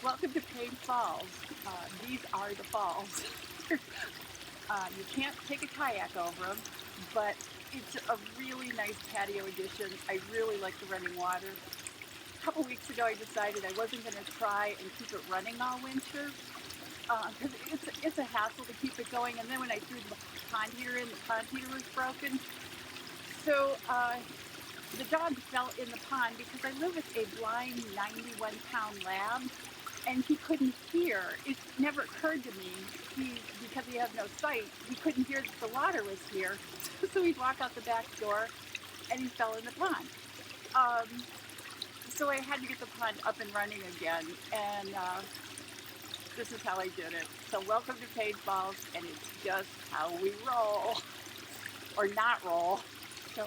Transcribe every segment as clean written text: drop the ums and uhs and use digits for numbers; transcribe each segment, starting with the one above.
Welcome to Payne Falls. These are the falls. You can't take a kayak over them, but it's a really nice patio addition. I really like the running water. A couple weeks ago I decided I wasn't going to try and keep it running all winter because it's a hassle to keep it going. And then when I threw the pond heater in, the pond heater was broken. So the dog fell in the pond because I live with a blind 91-pound lab, and he couldn't hear. It never occurred to me, because he had no sight, he couldn't hear that the water was here. So he'd walk out the back door and he fell in the pond. So I had to get the pond up and running again, and this is how I did it. So welcome to Payne Falls, and it's just how we roll, or not roll. So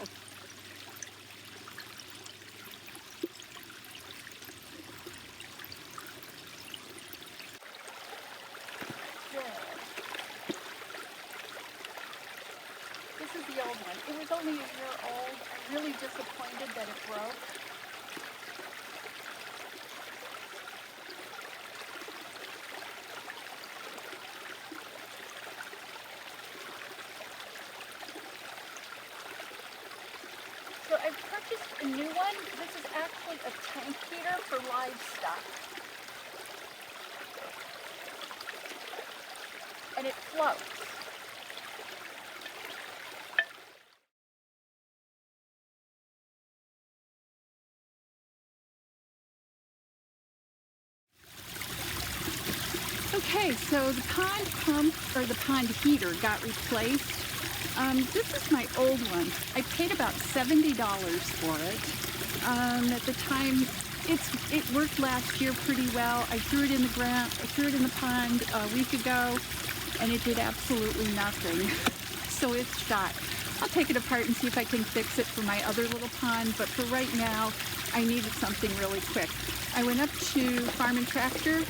this is the old one. It was only a year old. I'm really disappointed that it broke. So I've purchased a new one. This is actually a tank heater for livestock. And it floats. Okay, so the pond pump, or the pond heater, got replaced. This is my old one. I paid about $70 for it. At the time, it worked last year pretty well. I threw it in the ground, I threw it in the pond a week ago, and it did absolutely nothing. So it's shot. I'll take it apart and see if I can fix it for my other little pond, but for right now, I needed something really quick. I went up to Farm and Tractor,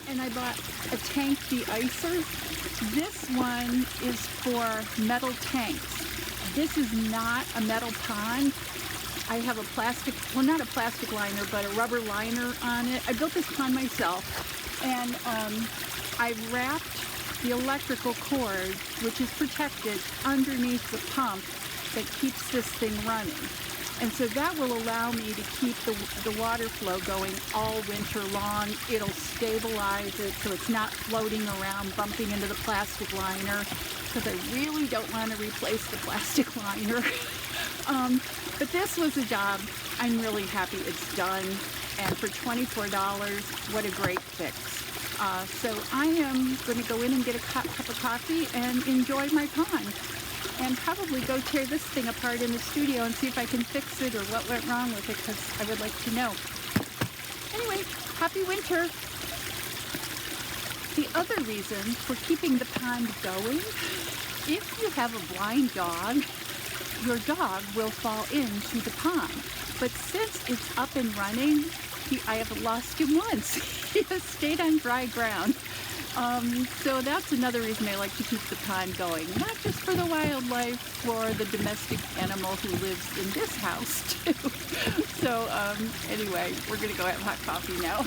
and I bought a tank de-icer. This one is for metal tanks. This is not a metal pond. I have a plastic, well, not a plastic liner, but a rubber liner on it. I built this pond myself, and I wrapped the electrical cord, which is protected, underneath the pump that keeps this thing running. And so that will allow me to keep the water flow going all winter long. It'll stabilize it so it's not floating around, bumping into the plastic liner, because I really don't want to replace the plastic liner. But this was a job. I'm really happy it's done. And for $24, what a great fix. So I am going to go in and get a cup of coffee and enjoy my pond. And probably go tear this thing apart in the studio and see if I can fix it or what went wrong with it, because I would like to know. Anyway, happy winter. The other reason for keeping the pond going, if you have a blind dog, your dog will fall into the pond. But since it's up and running, I haven't lost him once. He has stayed on dry ground. So that's another reason I like to keep the pond going. Not just for the wildlife, for the domestic animal who lives in this house too. So anyway, we're gonna go have hot coffee now.